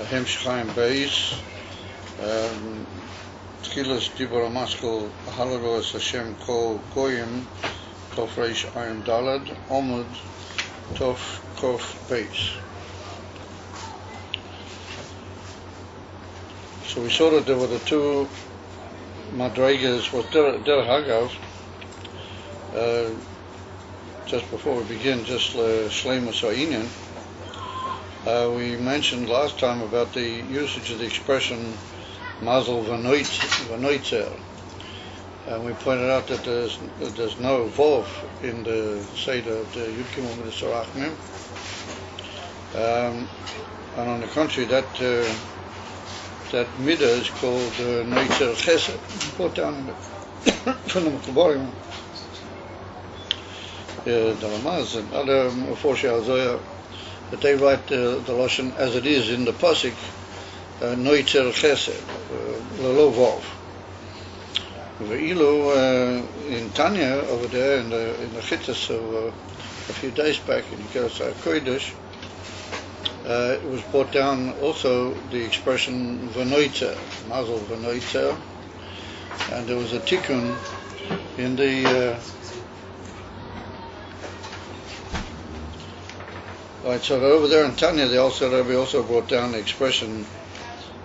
Hemsh Chaim Beis, Tchilas Dibur HaMaskal, Hallelu Es Hashem Kol Goyim, Tov Reish Ayin Dalad, Omud, Tov Kof Beis. So we saw that there were the two Madrigas was Der Hagav. Just before we begin, just Shleimus Ha'inyan, we mentioned last time about the usage of the expression Mazel V'noitzer, and we pointed out that there's no Vov in the Seder of the Yud Gimel Midas Rachmim, and on the contrary, that Midah is called Noitzer Chesed, put down in the from the Mekubarim. The Ramaz and other Mephoshei HaZohar, that they write the Lashon as it is in the Pasuk, Noitzer Chesed, Lelo Vov. Ve'ilu in Tanya over there in the Chittas of a few days back in Keres HaKodesh, it was brought down also the expression V'noitzer, Mazel V'noitzer, and there was a tikkun in the right, so over there in Tanya, Rabbi also brought down the expression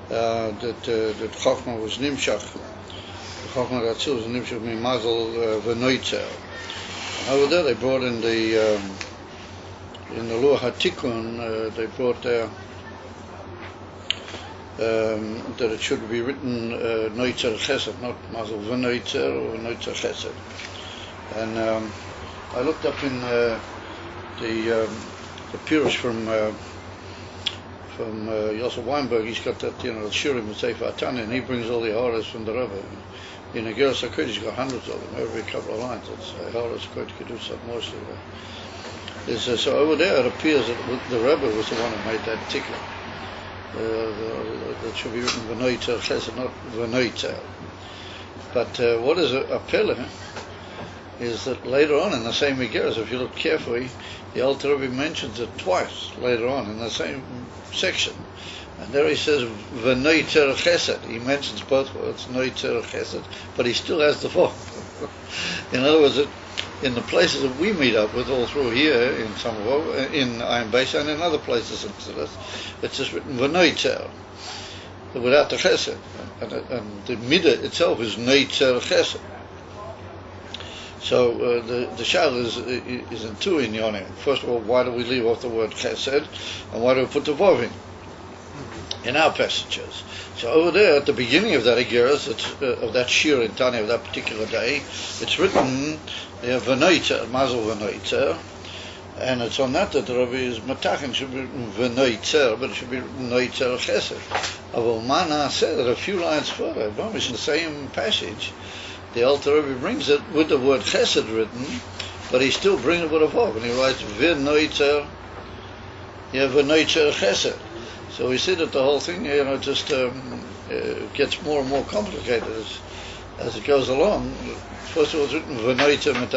that Chochmah was Nimshach. Chochmah Ratzil was Nimshach min Mazel V'noitzer. Over there they brought in the Luach HaTikun, they brought there that it should be written Noitzer Chesed, not Mazel V'noitzer or Noitzer Chesed. And I looked up in the Pirush from Yosef Weinberg. He's got that, Shurim and Sefer Atanya, and he brings all the horrors from the Rebbe. In the Keres HaKodesh, he's got hundreds of them, every couple of lines. It's horrors quite Kedusha mostly. So over there, it appears that the Rebbe was the one who made that tikkun. That should be written V'noitzer Chesed, not V'noitzer. But what is a pillar is that later on in the same Igeres, if you look carefully, the Alter Rebbe mentions it twice later on in the same section. And there he says, V'noitzer Chesed. He mentions both words, Noitzer Chesed, but he still has the Vov. In other words, in the places that we meet up with all through here, in Samarov, in Ayin Beis, and in other places in Tzedek, it's just written V'noitzer, without the Chesed. And the Midah itself is Noitzer Chesed. So the shal is in two inyonim. First of all, why do we leave off the word chesed, and why do we put the vov in our passages? So over there at the beginning of that Igeres, of that shir in Tanya of that particular day, it's written V'noitzer, Mazel V'noitzer, and it's on that the Rebbe is matachin, should be written V'noitzer, but it should be written Noitzer Chesed. Avol Mana said that a few lines further, in the same passage, the Alter Rebbe brings it with the word Chesed written, but he still brings it with a Vov, and he writes V'noitzer, V'noitzer Chesed. So we see that the whole thing, just gets more and more complicated as it goes along. First of all, it's written V'noitzer mit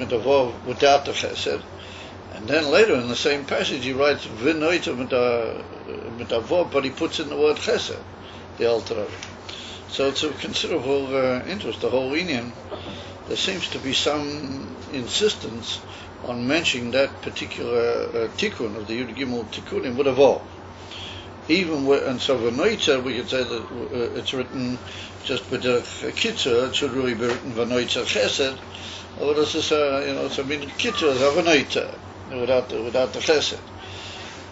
the Vov without the Chesed, and then later in the same passage he writes V'noitzer mit the Vov, but he puts in the word Chesed, the Alter Rebbe. So it's of considerable interest, the whole Inyan. There seems to be some insistence on mentioning that particular tikkun of the Yud Gimel tikkunim with a Vov. And so V'noitzer, we could say that it's written just with a kitzur, it should really be written V'noitzer Chesed, or this is it's a kitzur, it's a V'noitzer, without the Chesed.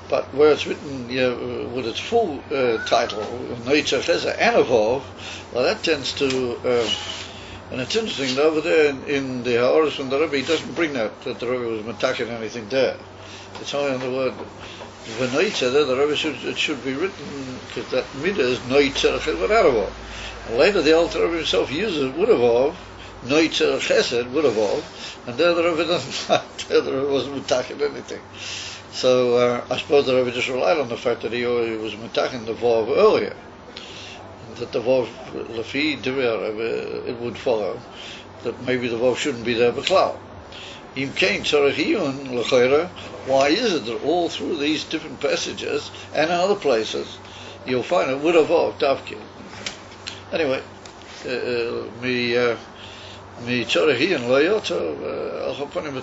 But where it's written with its full title, Noitzer Chesed and a Vov, well, that tends to, and it's interesting, over there in the Ha'oros from the Rebbe, he doesn't bring that the Rebbe was metaking anything there. It's only on the word V'noitzer there, the Rebbe it should be written, because that Midah is Noitzer Chesed without a Vov. And later the Alter Rebbe himself uses it with a Vov, Noitzer Chesed with a Vov, and there the Rebbe doesn't, there the Rebbe wasn't metaking anything. So I suppose the Rebbe just relied on the fact that he was metaking the Vov earlier, and that the Vov, Lefi Divya Rebbe, it would follow that maybe the Vov shouldn't be there B'klal. Im Kain Tzorech Iyun L'Choira, why is it that all through these different passages and in other places you'll find it with a vav davke? Anyway, mi Tzorech Iyun Lo Yoto, al chaponim,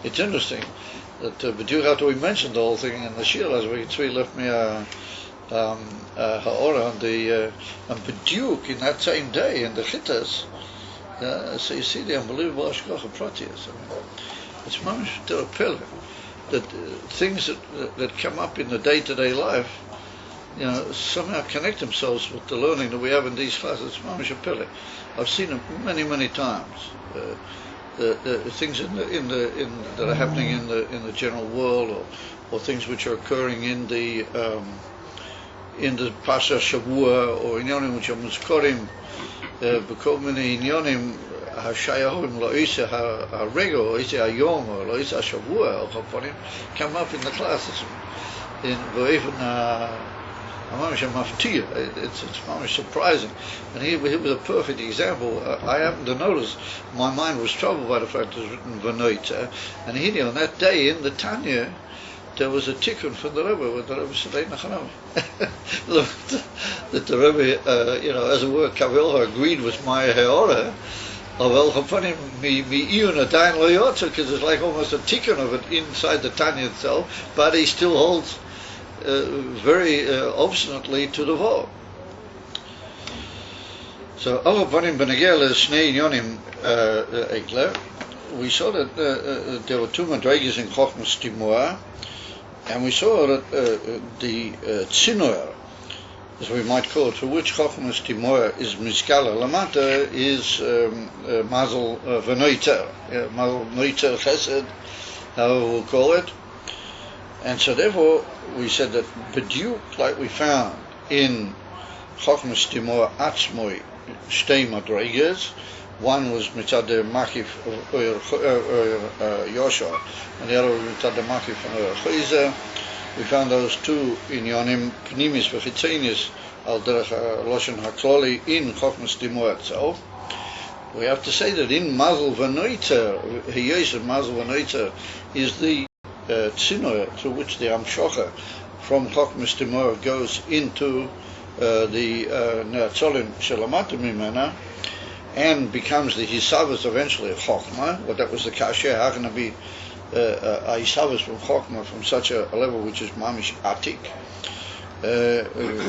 it's interesting that b'diuk after we mentioned the whole thing in the shir last week, Tzvi left me ha'ora on the and b'diuk in that same day in the Chittas. So you see the unbelievable Ashkocha Pratius. I mean, it's mamish terapel that things that come up in the day-to-day life, somehow connect themselves with the learning that we have in these classes. It's mamish pele. I've seen it many times. The things that are happening in the general world, or things which are occurring in the Pasha Shavua, or inyonim which are muzkorim b'kol minei inyonim hashayahim lo'isa ha'rego, lo'isa ha'yom, or lo'isa ha'shavua, or chaponim, come up in the classes in vo'even mamish maftir. It's mamish surprising, and he was a perfect example. I happened to notice my mind was troubled by the fact it was written v'noita, and he on that day in the Tanya there was a tikkun from the Rebbe, with the Rebbe said, that the Rebbe, as it were, Kavilha agreed with my heora of El Chaponim mi iyun adayin lo yotza, because it's like almost a tikkun of it inside the Tanya itself, but he still holds very obstinately to the vav. So El Chaponim benegel shnei inyonim ekler. We saw that there were two madrigas in Chochmas Timur, and we saw that the Tzinor, as we might call it, for which Chochmas Timur is Miskala Lamata, is Mazel V'Noiter, Mazel Noiter Chesed, however we'll call it. And so therefore we said that B'diuk, like we found in Chochmas Timur Atzmoi, Shtei Madrigas, one was mitzad the makif Yosha, and the other was mitzad the makif Chayza. We found those two in Yonim Pnimis v'Chitzenis al derech Loshen Hakloli in Chochmas Timur itself. We have to say that in Mazel V'Noiter, Hiyos Mazel V'Noiter is the Tzinor through which the Amshocha from Chochmas Timur goes into the Ne'atzolin Shelamata Mimena, and becomes the Hisavas eventually of Chokhmah. But that was the Kasha. How can it be a Hisavas from Chokhmah from such a level which is Mamish Atik?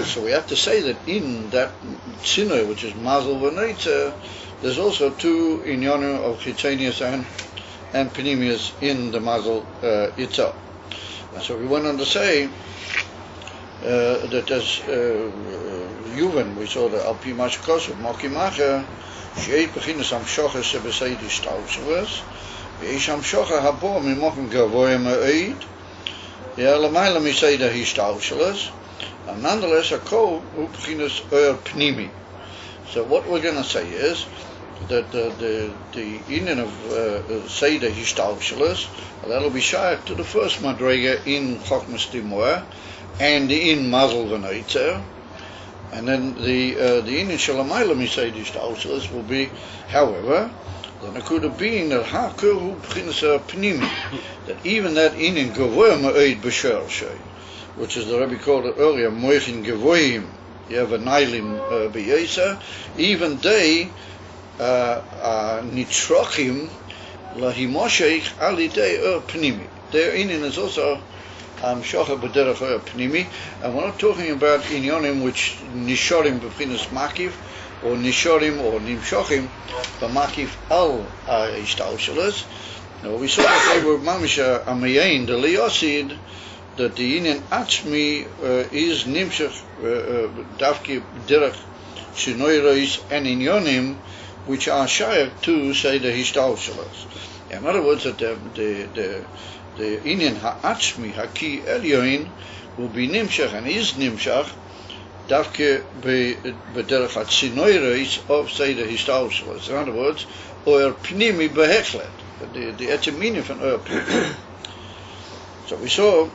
So we have to say that in that Tzinor, which is Mazel V'Noiter, there's also two Inyonu of Chitenius and Penimius in the Mazel itself. And so we went on to say that there's Yuvan, we saw the Alpi Mashkos of Moki Macher, Shei Beginnes Amshocha Sebesei die Stausevers, Eish Amshocha Habo Mimochen Gavoye Me'eid, Lamaila Miseda Histauseles, and nonetheless a Ko Beginnes Pnimi. So what we're going to say is that the union of Seder Histauseles, that'll be shaykh to the first Madrega in Chochmas Timur and in Mazel V'Noiter. And then the Inin Shalamayla Misei Histauseles will be, however, the Nakuda being that Hakur Prince Pnimi, that even that Inin Gavoy Ma'id B'Sher Shei, which is the Rebbe called it earlier, Moichin Gavoyim, Yevanailim B'Yesa, even they Nitrochim Lahimoshech Alidei Pnimi. Their Inin is also Shocha B'derech Pnimi, and we're not talking about Inyonim which Nishorim B'Chinas Makif, or Nishorim or Nimshochim B'Makif Al Histauseles. No, we saw that they were Mamisha Amayin, the Leosid, that the Inyan Atzmi is Nimshach Davki B'derech Shinoirois and Inyonim which are shaykh to say the Histauseles. In other words, that the Inyan Ha'atzmi Haki Elyoin will be Nimshach and is Nimshach Davke B'derech HaTzinoiros of Seder Histauseles. In other words, Oer Pnimi Behechlet, the etimini from Oer Pnimi. So we saw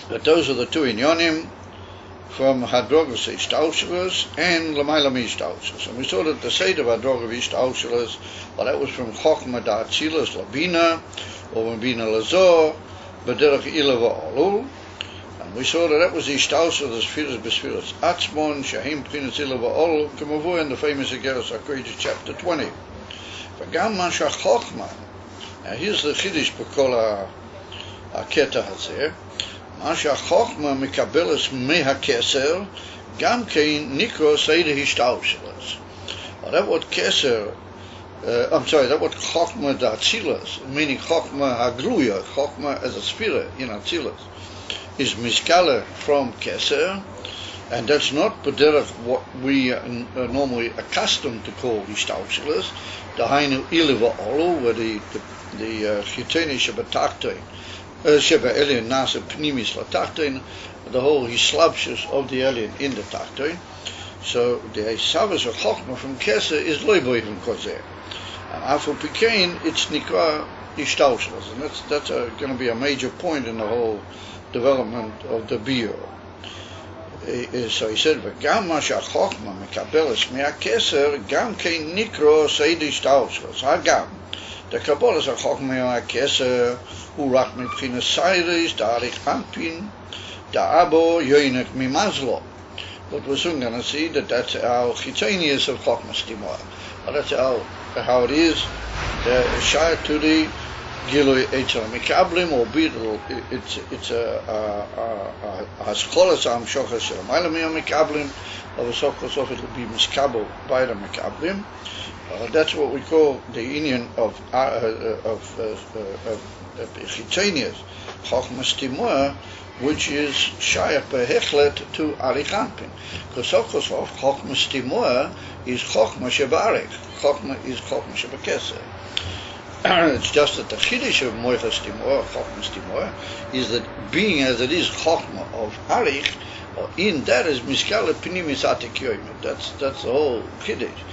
that those are the two Inyonim, from Hadrogas Ishtaushlas and Lamaila Mishtaushlas. And we saw that the Seder of Hadrogas Ishtaushlas, well, that was from Chochma Da'atzilas Labina, or Labina Lazor, B'derech Ilava Olul. And we saw that was Ishtaushlas, Sfiras B'Sfiras Atzmon, Shahim P'chinas Ilava Olul, K'mavur in the famous Igeres HaKodesh chapter 20. V'gam Masha Chochma. Now here's the Chiddush B'kol HaKeta Hazeh. Masha Chochma Mikabeles Mehakeser Gam Kein Nikro Seder Hishtaushlas. That what Keser, that what Chochma Da'atzilas, meaning Chochma Hagluya, Chochma as a sphere in Atzilas, is Miskala from Keser, and that's not B'derech what we are normally accustomed to call Hishtaushlas, the Hainu Iliva Olu, where the Chiteni Shabbatachtoin, Sheba Elyon Nasa Pnimis Latachtoin, the whole Hislapshus of the alien in the Tachtoin. So the Savas of Chochma from Keser is Loiboivim Kozer. And Afro Pikain, it's Nikra Hishtaushlas, and that's going to be a major point in the whole development of the Bio. So he said, "V'gam masha Chochma mekabeles me'akeser gam kein nikro Seder Hishtaushlas." Hagam, the Kabbalas of Chochma me'akeser hu rak mibchinas Seiris da'arich Anpin da'abo yoinek mimazlo. But we're soon going to see that that's our chitonius of Chochma Stimor. That's how it is. The shire to the Gilui Eitzel Mikablim, albeit it's a Haskolas Am Shochas Shel Mailamiyam Mikablim, of a Sochos of it will be Miskabel by the Mikablim. That's what we call the union of Chitonius, Chochma Stimor, which is Shayach Behechlet to Arichanpin. Because Sochos of Chochma Stimor is Chochma Shebarich. Chochma is Chochma Shebakeser. It's just that the Chiddush of Moichas Timor, Chochma Timor, is that being as it is Chochma of Arich, in that is Miskala Pnimis Atik Yoimim. That's the whole Chiddush.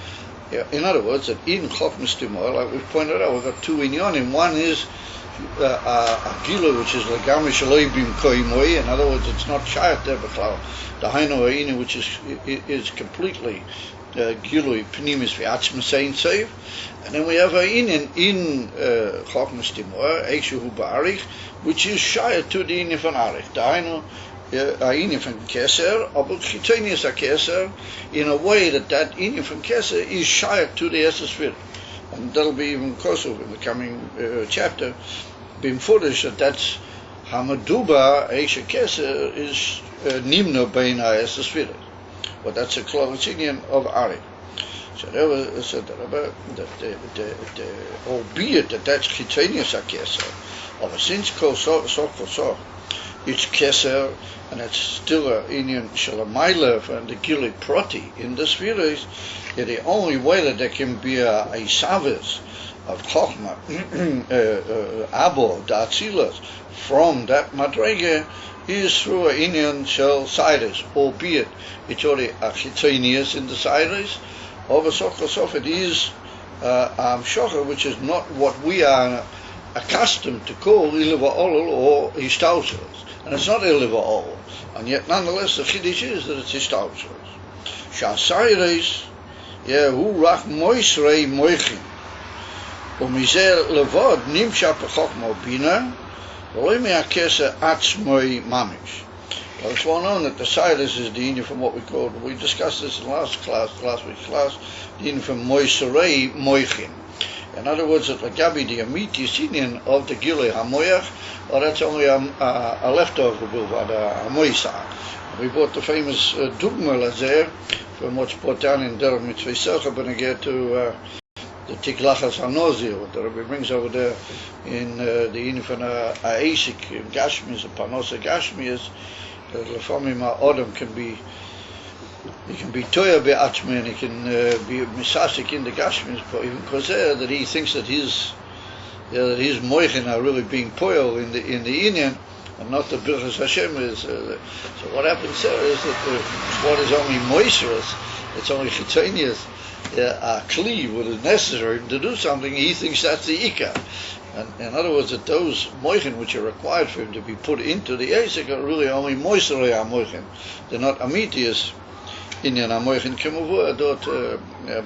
Yeah, in other words, that in Chochma Timor, like we've pointed out, we've got two inyonim. One is a Gila, which is Legami Shaloibim Koimoi. In other words, it's not Shayat there, but the Haino Aini, which is completely Gilui Pnimis V'atzma Sein Seiv. And then we have a in Chochma Timor, Eishu Ba'arich, which is Shayat to the Ini von Arich. The Haino Ini von Keser, aber Chitonius HaKeser, in a way that Ini von Keser is Shayat to the Esesvir. And that'll be even closer in the coming chapter. Being foolish that's Hamaduba Eisha Keser is Nimno Beina Esesvir. But that's a close union of Ari. So there was said that albeit that's Chitonius HaKeser, of since so it's Keser, and it's still a union Shalamaila and the Gili Proti in the spheres. The only way that there can be a Savas of Chochma, Abo, Da'atzilas, from that Madrege is through a union Shel Sidus, albeit it's already a Chitonius in the Sidus. Over Sof it is Shocher, which is not what we are accustomed to call Iliva Olul or Hishtaushlas. And it's not Iliva Olul. And yet nonetheless the Chiddush is that it's Hishtaushlas. Sha'asayres, hu rach moisrei moichin. Umizer levod nimsha pechokmo bina, v'loi me'akesa atzmoi mamish. Well, it's well known that the Sidus is the union from what we discussed this in last week's class, the union from moisrei moichin. In other words, that Lagabi, the Amitis union of the Gilei HaMoyach, or that's only a leftover bilvad, a Moisa. We brought the famous Dugma Lazer from what's brought down in Derech Mitzvah Secha, but again to the Tiklachas HaNozir, what the Rebbe brings over there in the union from Aesik, Gashmias, Panosa Gashmias, that Lefamim HaOdam can be toya be'atzmi, and he can be misasik in the gashmis, but even kozer that he thinks that his moichin are really being poil in the Indian, and not the birchas Hashem is. So what happens there is that what is only moisterous, it's only chitonius, a kli, what is necessary to do something. He thinks that's the ikar. And in other words, that those moichin which are required for him to be put into the Esek are really only moiserei moichin. They're not amitius inyan moichin kemuvua dot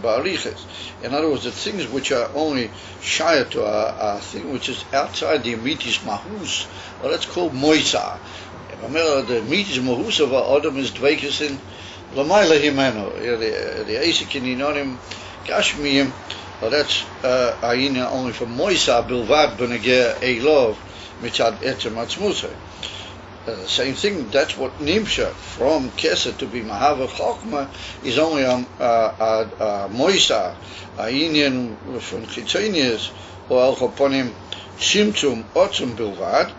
ba'ariches. In other words, the things which are only shaya to a thing which is outside the amitis mahus, well, that's called moisa. The amitis mahus of our Adam is dveikis in Lamaila himeno. The Esek in inonim gashmiyim. Well, that's aina only for moisa bilvad benegeh elov mitzad etzem atzmusay. The same thing. That's what nimsha from Kesed to be mahava chokma is only moisa ainian from chitzonius or al choponim simtzum otzum bilvad.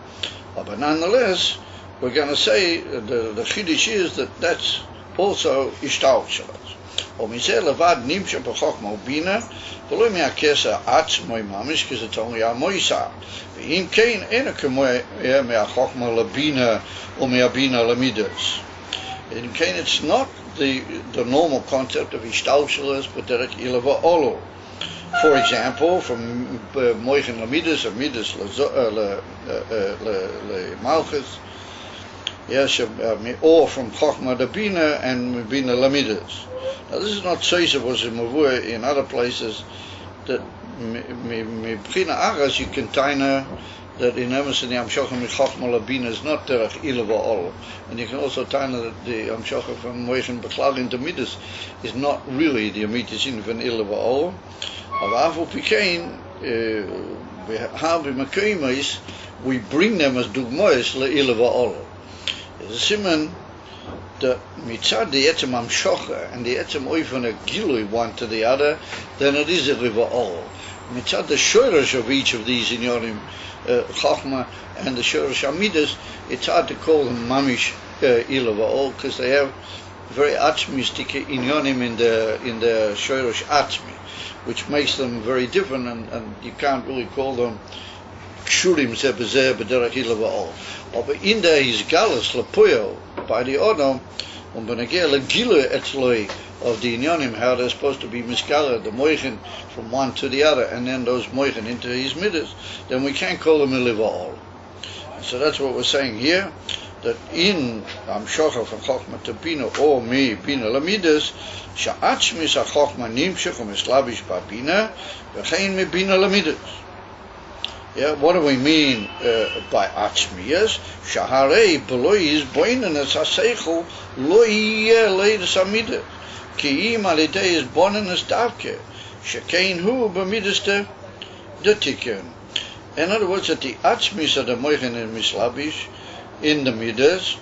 But nonetheless, we're going to say the chiddush is that that's also ishtalshalas. Or miseh levad nimsha b'chokma ubina. Below me a kesa atzmoi mamish, because it's only a moisa. Ve'im kein ena kemoy me a chokma labina or me a bina lamidas. In kein, it's not the normal concept of ishtalshalas, but derek ilava olo. For example, from moichin lamidas or midas le malchus, yes, or from chokma labina and bina lamidas. Now, this is not Seisa was in Mavua in other places that Mibchina Agas you can taina that in Emerson the Amshocha Michachma Labina is not Terach Ilava Ol. And you can also taina that the Amshocha from Moichin Bechlal into Midas is not really the Amitis in van Ilava Ol. Avafu Pikain we have Makaimis, we bring them as Dugmois Le Ilava Ol. It's a simon the mitzad the etzem amshocha and the etzem oifen a gilui one to the other, then it is a river all. Mitzad the shoresh of each of these inyonim, chachma and the shoresh amidas, it's hard to call them mamish ilava all because they have very atzmistic inyonim in the shoresh atzmi, which makes them very different, and you can't really call them kshurim zebezeh b'derech ilava all. But in there is galus lepoyo by the Odom, benegeh legilu etzloi of the inyonim, how they're supposed to be miskala, the moichin from one to the other, and then those moichin into his midas, then we can't call them iliva all. So that's what we're saying here, that in amshocha from chokma to bina or me bina lamidas, sha'atzmis ha-chokma nimshach u'mislavish ba'bina, v'chein me bina lamidas. Yeah, what do we mean by atzmiyas? Shaharei belois boinenes haseichel lo yeh leides amidas ki im alidei is bonenes davke shekein hu b'midas de tikkun. In other words, that the atzmis of the moichin and mislabish in the midas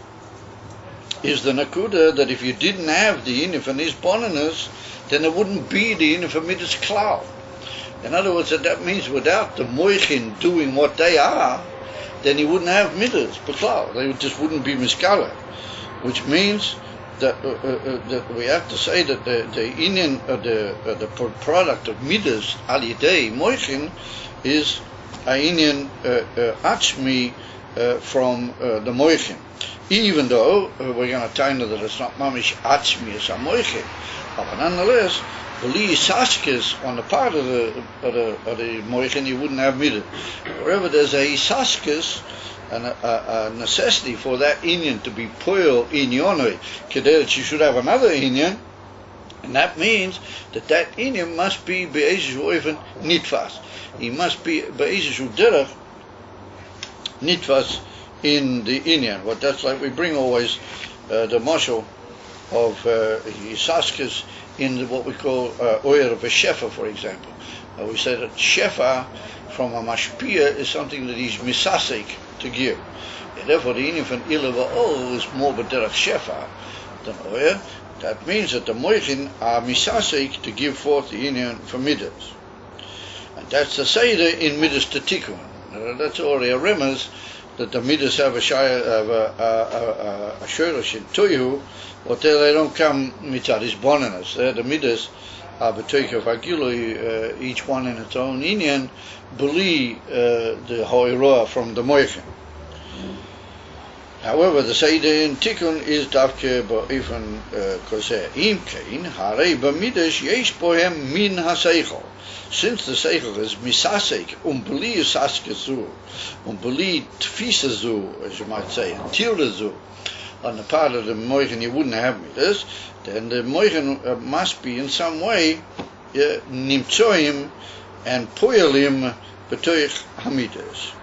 is the nakuda that if you didn't have the inif and his bonenes, then there wouldn't be the inif and midas cloud. In other words, that means without the moichin doing what they are, then he wouldn't have midas, b'klal. They just wouldn't be miskala, which means that that we have to say that the inyan the product of midas al yidei moichin is a inyan atzmi from the moichin. Even though we're going to tell you that it's not mamish atzmi as a moichin, but nonetheless, B'li Isaskis on the part of the moichin, you wouldn't have midah. Wherever there's a Isaskis, and a necessity for that inyan to be poil inyonoi, kedei that you should have another inyan, and that means that inyan must be be'ezish oifen nitfas. He must be be'ezish derech nitfas in the inyan. What that's like, we bring always the mashal of Isaskis in what we call oyer of a shefa, for example. We say that shefa from a mashpia is something that he's misasek to give. And therefore, the inyan from ilava ol is more b'derech shefa than oyer. That means that the moichin are misasek to give forth the inyan from midas. And that's the seder in midas to tikkun. That's already a remez that the midas have a shorish in toyu, but they don't come mitzad his bonanas. The midas are b'toik of agilui, each one in its own inyan, b'li the hoiroa from the moichin. However, the Seder in Tikkun is Davke Ba'ifan Koseh. Im Kein, Harei Bamidash Yesh Bohem Min HaSeichel. Since the Seichel is Misasek, Beli Saskezu, Beli Tfisazu, as you might say, and Tildazu, on the part of the Moichen, you wouldn't have Midas, then the Moichen must be in some way Nimtsoim and Poyalim Betoich Hamidas.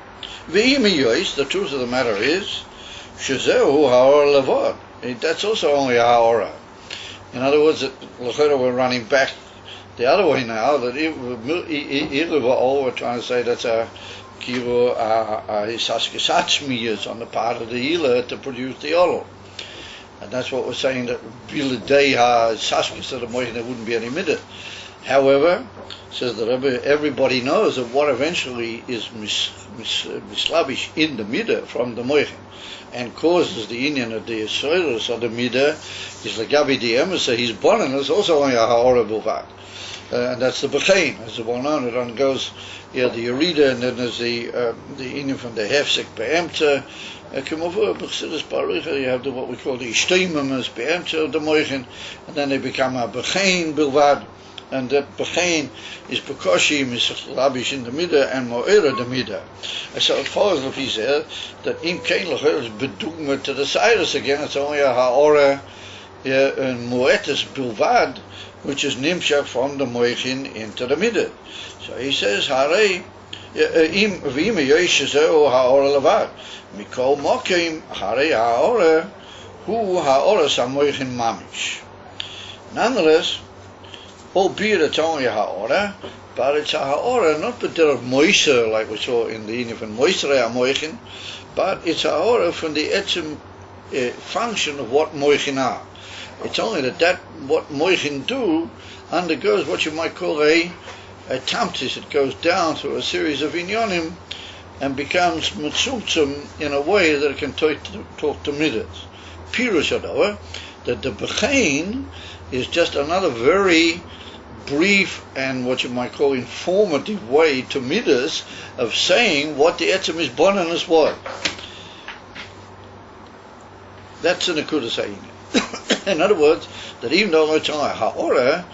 The truth of the matter is, Shazeu Haor Levod. That's also only a Haora. In other words, we're running back the other way now, that we're trying to say that's a Kiro Hisaskisatsmi on the part of the Ila to produce the Olo. And that's what we're saying, that Biladei Saskis of the Moichen, there wouldn't be any midah. However, says the Rebbe, everybody knows that what eventually is mislabish in the midah from the moichin and causes the union of the Yisraelis of the midah is the Gabi the Emesa, his bonan is also only a ha'ora b'vad. And that's the Bechain, as the well known. It on goes, the Yerida, and then there's the union from the Hefsek Be'emta. You have what we call the Ishtoimim as Be'emta of the moichin, and then they become a Bechain b'vad. And that Bechain is Pekoshi, Mislabish in the Midah, and Mo'era the Midah. So it follows, if he said, that Im Kein L'cher is bedugma to the Cyrus again, it's only a Ha'ora, and Moetis Bilvad, which is Nimshach from the Moichin into the Midah. So he says, Harei, Im Vima Yeshazeo Ha'ora Levad, Mikol Mokim, Harei Ha'ora, Hu Ha'ora Samoichin Mamish. Nonetheless, albeit it's only a ha'ora, but it's a ha'ora, not the of moiser like we saw in the union from moiser moichin, but it's a ha'ora from the etzim function of what moichin are. It's only that what moichin do undergoes what you might call a tamtis. It goes down through a series of inyonim and becomes mitzumtzum in a way that it can talk to midas. Pirush adover, that the bechain is just another very brief and what you might call informative way to midas of saying what the etzem is bonanas was. That's an akuda saying. In other words, that even though it's only a ha'ora,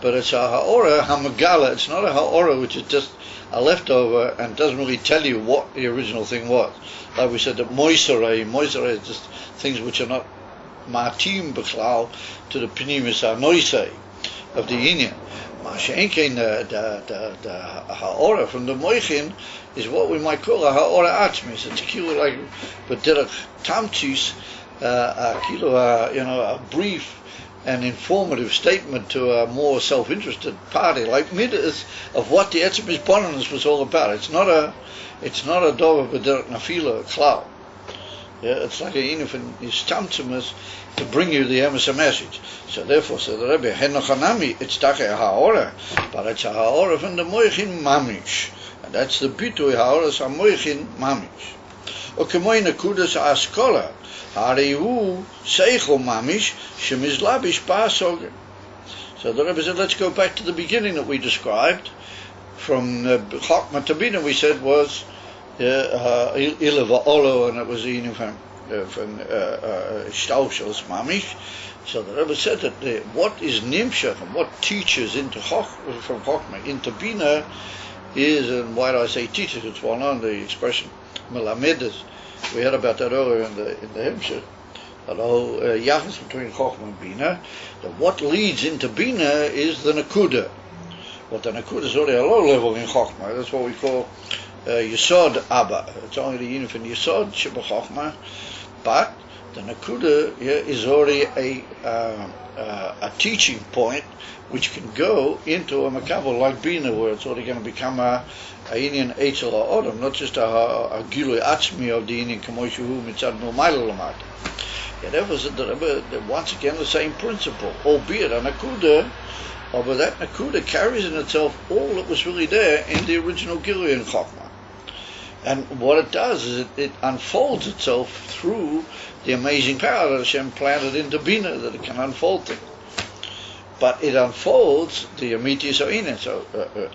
but it's a ha'ora hamagala, it's not a ha'ora which is just a leftover and doesn't really tell you what the original thing was. Like we said, that moiserei is just things which are not matim b'chlal to the pnimis ha'noisei of the inyan. Ma'ashenkein, the ha'ora from the moichin is what we might call a ha'ora atzmis. It's a kilo like b'derech tamtis, a brief and informative statement to a more self-interested party, like midas of what the etzem isbonanas was all about. It's not a dover b'derech nafila klal. It's like a inufin is tamtimus to bring you the emes message. So therefore, said the Rebbe, henochanami, it's take a ha'ora, but it's a ha'ora from the moichin mamish, and that's the bitui ha'ora sa moichin mamish. Okemoi nekudas askola, harihu seichel mamish shemizlabish ba'asoger. So the Rebbe said, let's go back to the beginning that we described. From Chokmah to Bina, we said was Ilava Olo, and it was from Staushels Mamish. So the Rebbe said that what is Nimshach and what teaches into from Chokmah into Bina is, and why do I say teaches? It's well known, the expression Melamedes. We heard about that earlier in the Hemshech. The whole yachas between Chokmah and Bina. That what leads into Bina is the Nakuda. But the Nakuda is already a low level in Chokmah. That's what we call Yesod Abba. It's only the unit in Yesod Sheba Chokmah. But the Nakuda is already a teaching point which can go into a makabel like Bina, where it's already going to become a Indian Eitzel Odom, not just a Gilui Atzmi of the Indian Kamoshu Mitzad Milmaila Lamata. Therefore, once again the same principle, albeit a Nakuda. But that Nakuda carries in itself all that was really there in the original Gilui and Chokmah. And what it does is it unfolds itself through the amazing power that Hashem planted into Bina, that it can unfold things. But it unfolds the Amitis Oinen. So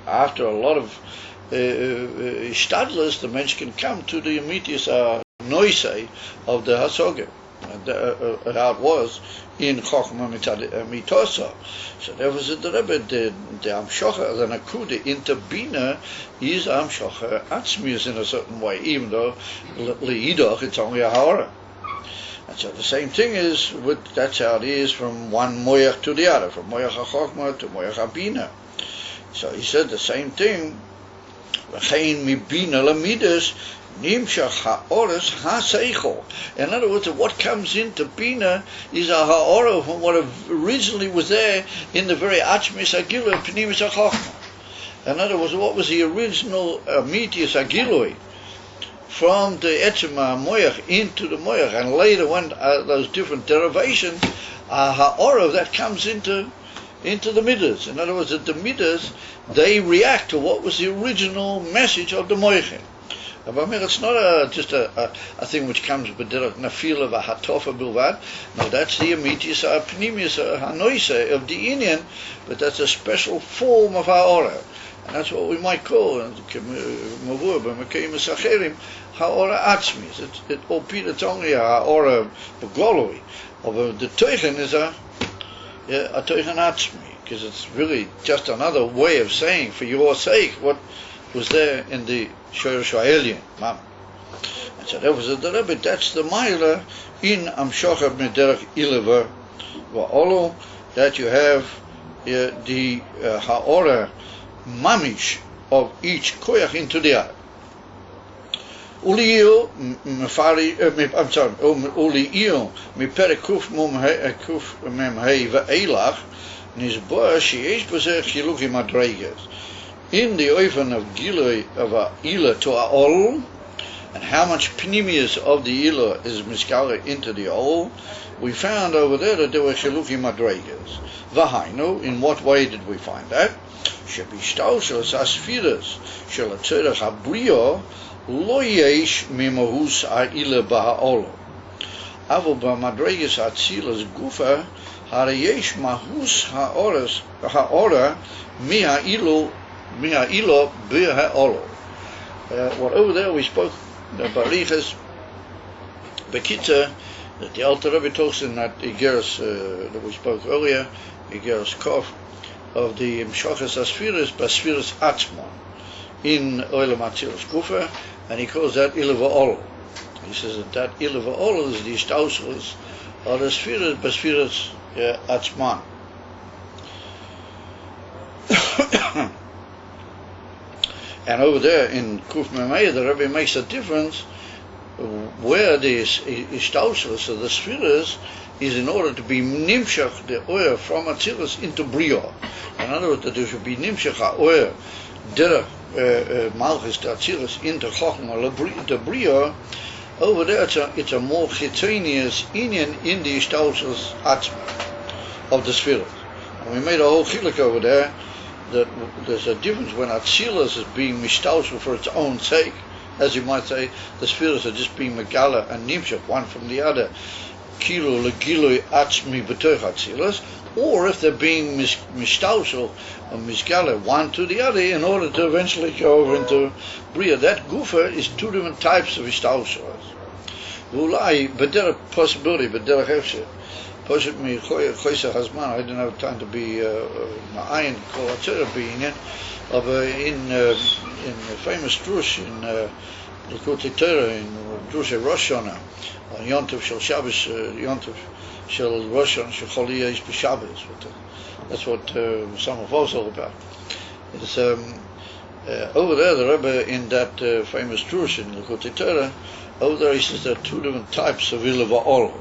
after a lot of Shtadlers, the mensch can come to the Amitis noisei of the Hasogim, how it was in Chochmah Mitosa. So there was the Rebbe, the Amshocha, the Nakuda into Bina is Amshocha Atzmius in a certain way, even though Le'idoch it's only a Ha'ora. And so the same thing is, that's how it is from one Moyach to the other, from Moyach HaChochmah to Moyach HaBina. So he said the same thing, V'chein mi Bina Lamidas, Nimshach ha'oros ha'seichel. In other words, what comes into Bina is a ha'ora from what originally was there in the very Achmis Agilui, Pnimis HaChochmah. In other words, what was the original Mitius Agilui from the Etzema Moyach into the Moyach, and later when those different derivations, ha'ora that comes into the Midas. In other words, that the Midas, they react to what was the original message of the Moyachim. It's not just a thing which comes with the nafil of a hatofa bilvad. No, that's the amitius, pnimius, hanoise of the Indian, but that's a special form of ha'ora. And that's what we might call mavur b'mekayim sacherim ha'ora atzmis. It's only a ha'ora b'goloi. But the teichen is a teichen atzmi, because it's really just another way of saying, for your sake, what was there in the Shoresh Ha'elyon, Mama. And so that was the Rebbe, that's the Maila in Amshocha Mederach Ileva Va'olo, that you have the Ha'ora Mamish of each Koyach into the other. Uli'il Miperek Mem Hei Va'elach Nizboa Sheyesh B'zeh Chiluki Madreiges. In the oven of Gilui of a Ila to a Ol, and how much Pnimius of the Ila is miskala into the Ol, we found over there that there were Chiluki Madreigas. Vahainu, in what way did we find that? Shebishtausos Asfiras, Shelatzerach Habrio, Lo Yesh Mimahus A'ila Baha'olo. Avo B'Madreigas Atzilas Gufa, Harayesh Mahus Ha'ora, Miha Ilu, Mi'a'ilo b'ha'olo. What over there we spoke, the Barichas, Bekitza, that the Alter Rebbe talks in that Igeres that we spoke earlier, Igeres Kov, of the Mshochas Asfiras, Basfiras Atzmon, in Olam Atzilus Gufa, and he calls that Ila Va'olo. He says that Ila Va'olo is the Stausus, or the Sfiras, Basfiras Atzmon. And over there in Kuf Memei, the Rebbe makes a difference where the Ishtausus of the Spheres is in order to be Nimshach, the oil from Atzilus into Brio. In other words, that there should be Nimshach oil, Malchus, the Atzilus into Chochmah, the Brio. Over there, it's a more chitzonius Indian in the Ishtausus Atzma of the Spheres. And we made a whole chiluk over there, that there's a difference when Atzilus is being mishtaushel for its own sake, as you might say, the spheres are just being megala and nimshach, one from the other, kilo legilui atzmi b'toich Atzilus, or if they're being mishtaushel or misgala one to the other in order to eventually go over into Bria. That gufa is two different types of ishtaushel. Ulai, but there a possibility, but there a hefshet. I didn't have time to be ma'ayin kol atzera being in the famous drush in Likutei Torah in drush Rosh Hashanah on Yontif Shel Shabbos, Yontif Shel Rosh Hashanah Shel Chol Yeish B'Shabbos. That's what some of us all about. It's over there the Rebbe in that famous drush in Likutei Torah. Over there he says there are two different types of Ila Va'olo.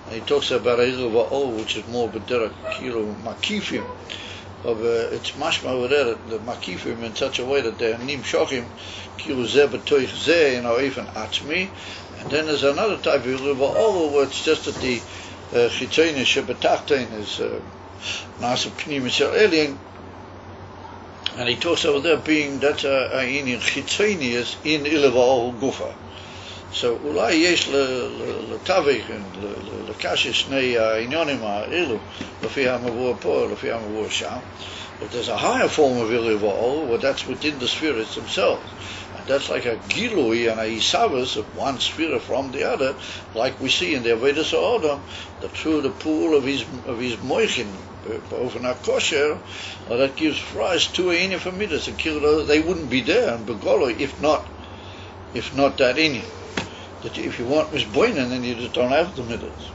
And he talks about Ila Va'ol, which is more B'derech Kilo Makifim. It's mashma over there, the Makifim, in such a way that they're Nim Shochim, Kilo Zeh B'toich Zeh, even Atzmi. And then there's another type of Ila Va'ol, where it's just that the Chitzeni Shebetachtein is Nasa Pnim Yisrael Elien. And he talks over there being, that's a Indian Chitzeni is in Ila Va'ol Gufa. So אולי יש לתווך, לקשש שני העניונים האלו, לפי המבוא פה, לפי המבוא שם. But there's a higher form of Ilu Va'ol, where that's within the spheres themselves. And that's like a gilui and a isavus of one sphere from the other, like we see in the Avodas Ha'odam, that through the pool of his moichin, over a kosher, that gives rise to a inyan for midas. They wouldn't be there in Begolo if not that inyan. That if you want misboinen, then you just don't have the midas.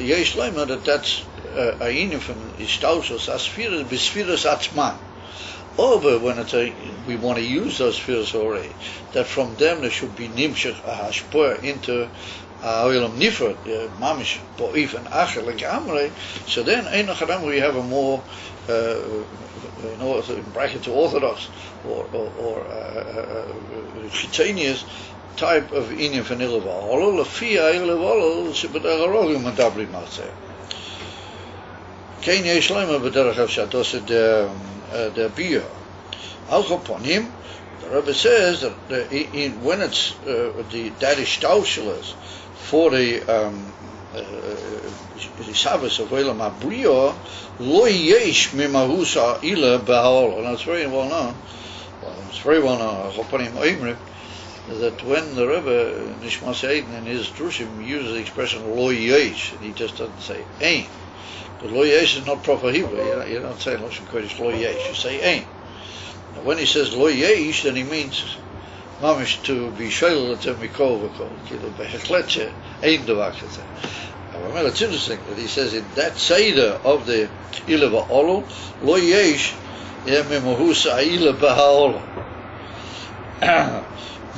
Yesh leima that's a inyan from istausos asfiras besfiras atzman. Over when we want to use those spheres already, that from them there should be nimshach hashpoa into oilam nifrat, mamish bo'if and achel legamrei. So then we have a more in bracket to orthodox or chitanius type of inyan from ilava. Lefi ilava shebederarogim medabrim matzeh. Kein yesh leima b'derech shados the beer. Al Chaponim, the Rebbe says that when it's that is staucheles for the Shabbos of Olam Habriya, lo yesh mimahusa ila ba'ol. And it's very well known. It's very well known. Chaponim Oimrim that when the Rebbe Nishmas Eiden in his drushim uses the expression lo yesh, and he just doesn't say ein. But lo yesh is not proper Hebrew. You don't say Lashon Kodesh lo yesh. You say ein. Now, when he says lo yesh, then he means mamish to be shoyl to mikol v'kol. Kilu behechlet ein davar kazeh. Now, it's interesting that he says in that seder of the ilava olu lo yesh yemimahus ha'ila b'ha'olu.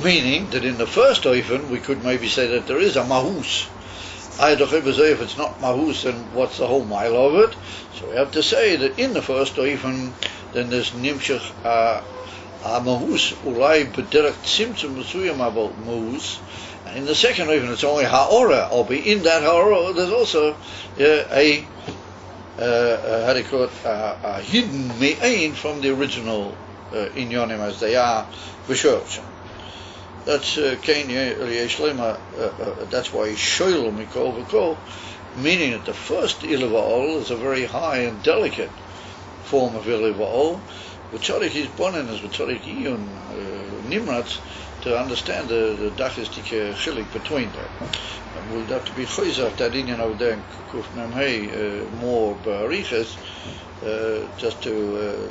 Meaning that in the first oifen we could maybe say that there is a mahus. If it's not mahus, then what's the whole mile of it? So we have to say that in the first oifen, then there's nimshach mahus ulai b'derech tzimtzum mesuyam about mahus, and in the second oifen it's only ha'ora. Or be in that ha'ora there's also a hidden me'ain from the original inyonim as they are v'shorshim. That's Kein Yesh Leima. That's why he's shoyl mikol v'kol, meaning that the first ilava is a very high and delicate form of ilava. V'tzodik is bonin as v'tzodik iyun nimratz to understand the dachistike chilik between them. And we'll have to be chayzach that inyan over there in Kuf Memhei more bariches just to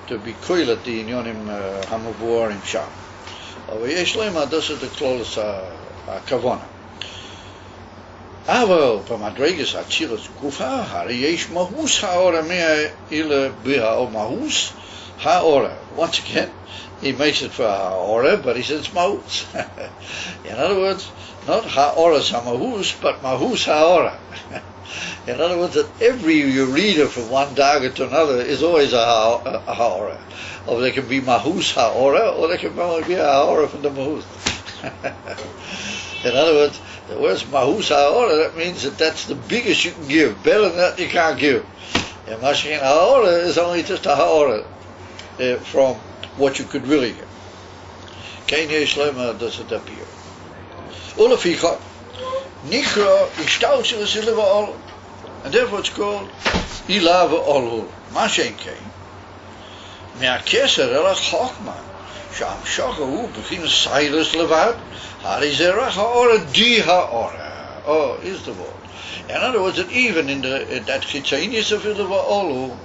be koilet the inyonim hamavuarim sham. Yesh leima, this is the close kavana. Aval b'madregas atzilas gufa hari yesh mahus ha'ora mea ila biha mahus ha'ora. Once again, he makes it for ha'ora, but he says mahus. In other words, not ha'ora samahus, but mahus ha'ora. In other words, that every you reader from one daga to another is always a ha'ora. Or there can be mahus ha'ora, or there can be a ha'ora from the mahus. In other words, the words mahus ha'ora, that means that that's the biggest you can give. Better than that you can't give. And mashkin ha'ora is only just a ha'ora from what you could really give. Kein yesh leima does it appear. Uleficha, nikra ishtautzilus ilava ol, and therefore it's called ilava ol. Mashen kein. מהקסר אל החוכמה, שהמשוך הוא בגין סיילס לבד, הרי זה רק האורה די האורה. Oh, is the word. In other words, that even in that chitzanius of ilava olu,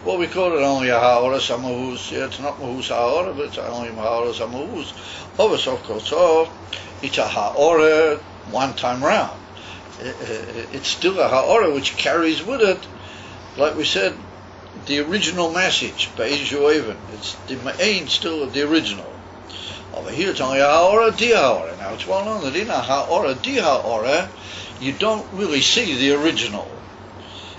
what we call it only a haora samahus, it's not mahus haora, but it's only haora samahus. Over so it's a haora one time round. It's still a haora which carries with it, like we said, the original message, Be'ez Yoevin. It's the Ma'ain still of the original. Over here it's only a ha'ora di ha'ora. Now it's well known that in a ha'ora di ha'ora, you don't really see the original.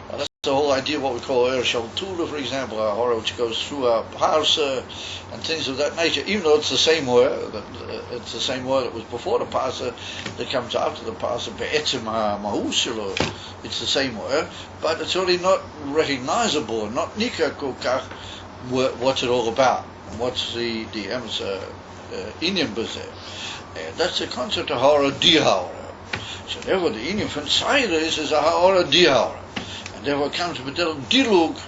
Now, that's the whole idea of what we call Ershal Tula, for example, a ha'ora which goes through a parsa and things of that nature. Even though it's the same word, it's the same word that was before the parsa that comes after the parsa, Be'etzim ha'mahusilo. It's the same word, but it's really not recognizable and not nikah kokach what's it all about, and what's the inyan b'zeh. That's the concept of ha'ora di ha'ora. So therefore the inyan from Saira is a ha'ora di ha'ora, and therefore it comes with a dilug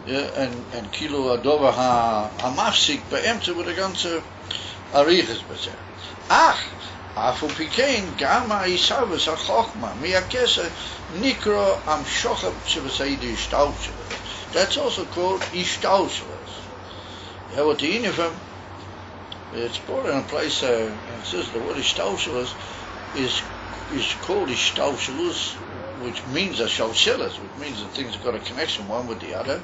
and kilo adova hamafsik beemtze with a ganze ariches bezer. Ach, afu pikein gama isavus ha-chochma miyakesa nikro am shochab shebesaydi ishtaushel. That's also called ishtaushel. What the uniform, it's brought in a place, it says the word ishtaushel is called ishtaushel, which means a shalsheles, which means that things have got a connection one with the other.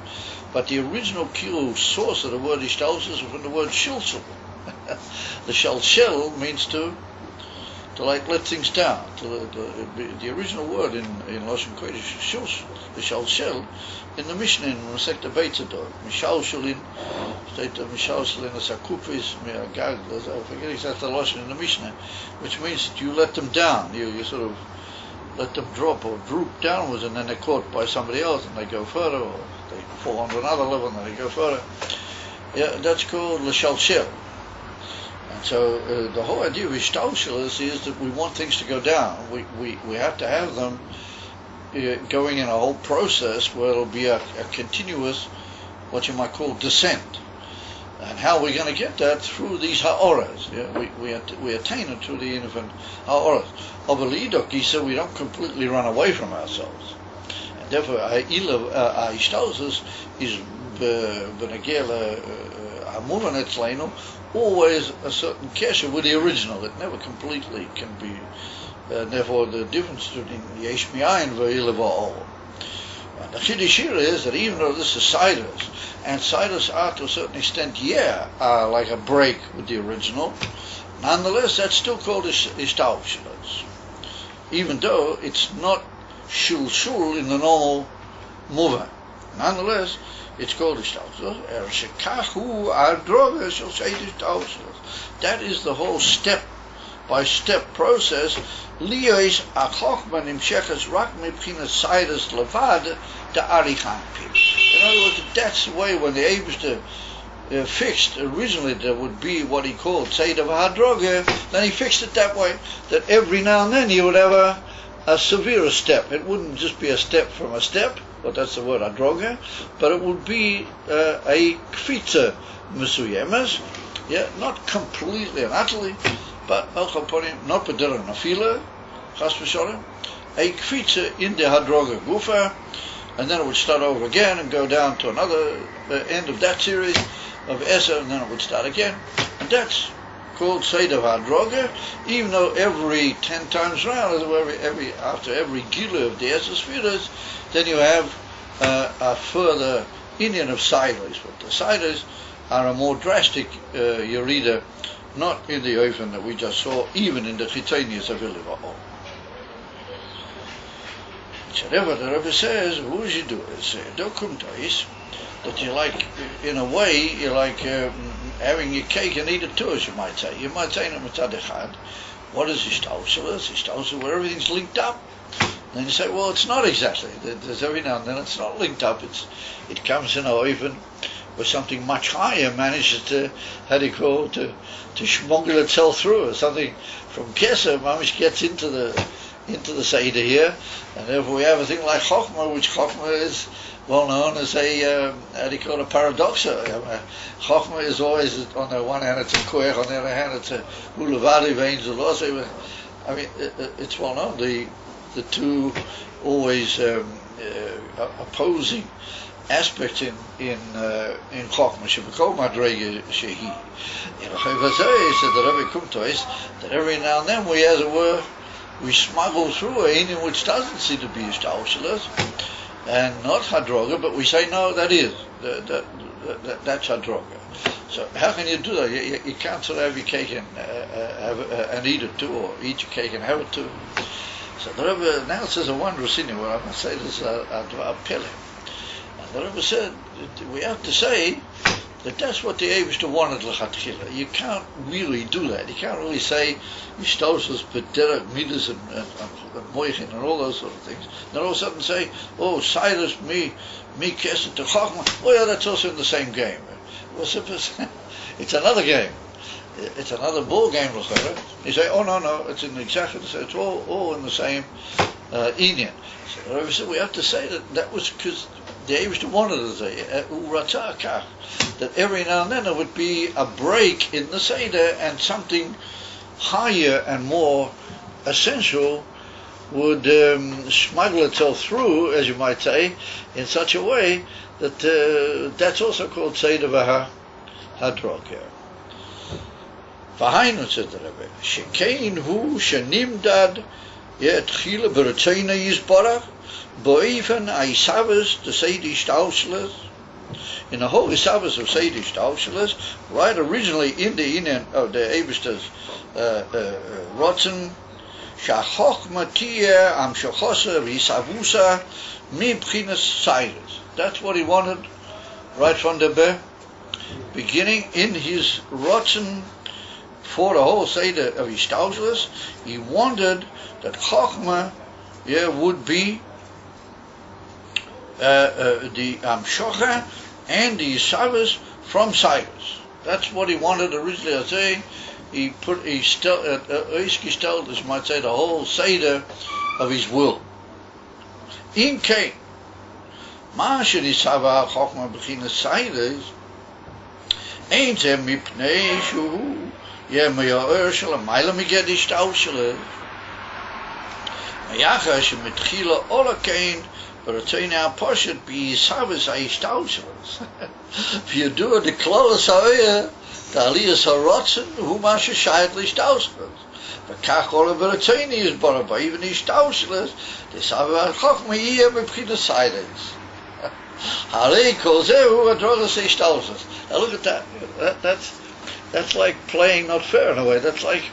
But the original kilo source of the word ishtaushel is from the word shilshel. The shalshel means to like let things down. The original word in Lashon Kodesh shilshel, the shalshel, in the Mishnah in Masechta Beitzador, Mishalshelin, state of Mishalshelin as Akupis Me'agag, I forget exactly the Lashon in the Mishnah, which means that you let them down, you sort of let them drop or droop downwards, and then they're caught by somebody else and they go further, or they fall onto another level and then they go further. Yeah, that's called L'Shalshel. And so the whole idea of Ishtaushel is that we want things to go down. We have to have them going in a whole process where it'll be a continuous, what you might call descent. And how are we going to get that? Through these ha'oras. Yeah? We attain it through the infant ha'oras. So we don't completely run away from ourselves. And therefore, ha'ishtalzus is always a certain kesher with the original. It never completely can be. Therefore, the difference between yesh mi'ayin ve'ila va'ol. The chiddush here is that even though this is sidus, and sidus are to a certain extent, are like a break with the original, nonetheless, that's still called ishtaushel. Even though it's not shul in the normal mover. Nonetheless, it's called ishtaushel. That is the whole step-by-step process. Liyos achokman imsheches rak mibchinas sidus levad the arichanpim. In other words, that's the way when the Eibishter fixed originally there would be what he called Seder v'hadroga. Then he fixed it that way that every now and then he would have a severe step. It wouldn't just be a step from a step, but that's the word hadroga, but it would be a kfitza mesuyemes, not completely and utterly, but not b'derech nafila, chas v'sholem, a kfitza in the hadroga gufa, and then it would start over again and go down to another end of that series of Eser, and then it would start again. And that's called Seder Hadroga, even though every 10 times round, after every gila of the Eser Spheres, then you have a further Indian of Siders. But the Siders are a more drastic Yerida, not in the oven that we just saw, even in the Chitonius of Iliva'ol. Whatever the Rebbe says, who should do it? That you like, in a way, you're like having your cake and eat it too, as you might say. You might say in a Mitzad Echad, what is Ishtaushel? Ishtaushel where everything's linked up. And then you say, well, it's not exactly. There's every now and then it's not linked up. It comes in a oven where something much higher manages to, to schmuggle itself through, or something from Keser, Mamish gets into the Seder here, and therefore we have a thing like Chochmah, which Chochmah is well known as a paradoxa. Chochmah is always, on the one hand it's a koech, on the other hand it's a ulavadi veins of. I mean, it's well known, the two always opposing aspects in Chochmah, Shebekol Madrege Shehi. In Chayvazei said the Rebbe Kumtois that every now and then we, as it were, we smuggle through a Indian which doesn't seem to be Ishtaushel and not Hadroga, but we say no, that is that's Hadroga. So how can you do that? You can't sort of have your cake and eat it too, or eat your cake and have it too. So the Rebbe now says a wondrous thing. What I'm going to say this a pele. And the Rebbe said we have to say that that's what the Eibishter wanted l'chatchila. You can't really do that. You can't really say Ishtaushel b'derech midas and moichin and all those sort of things. Then all of a sudden say, oh, Sidus me kesed to Chochmah. Oh yeah, that's also in the same game. It's another game. It's another ball game, l'chara. You say, oh no, it's in exactly the same. It's all in the same Indian. So we have to say that was because the Eibishter wanted it, that every now and then there would be a break in the Seder and something higher and more essential would smuggle itself through, as you might say, in such a way that that's also called Seder v'hadroga. V'hainu, said the Rebbe, shekein hu shenimdad tchila b'rotzeina yizbarach bo'efen ha'isavos the Seder Shtausheles. In the whole Isavos of Seder Shtausheles, right originally in the Inyan of the Eibishter's Rotzen, Shachokma Tiyeh Am Shochosa V'Yisavusa Mibchinas Cyrus. That's what he wanted right from the beginning in his Rotzen for the whole Seder of Shtausheles. He wanted that Chokma would be the Amshocha and the Yisavos from Cyrus. That's what he wanted originally. I say he stelt, as you might say, the whole Seder of his will. In Cain, Masha Nisava Chokma B'chinas Cyrus, Ein Zeh Mipnei Shu Me'orer Shel Hamayla Miged Shtausheles, Mayacha Shemitchila Ola Cain. But it's now poshet be Yisavos ha'ishtausheles. If you do the klolos ha'oyer, the aliyas ha'rotzen, hu masha shayat l'ishtausheles. V'kach ola v'rotzeni is bara ba even ishtausheles, the Yisavos ha'chokma yiyeh b'pchinas Cyrus. Harei kol zeh hu hadrogas ha'ishtausheles. Now look at that. That's like playing not fair in a way. That's like,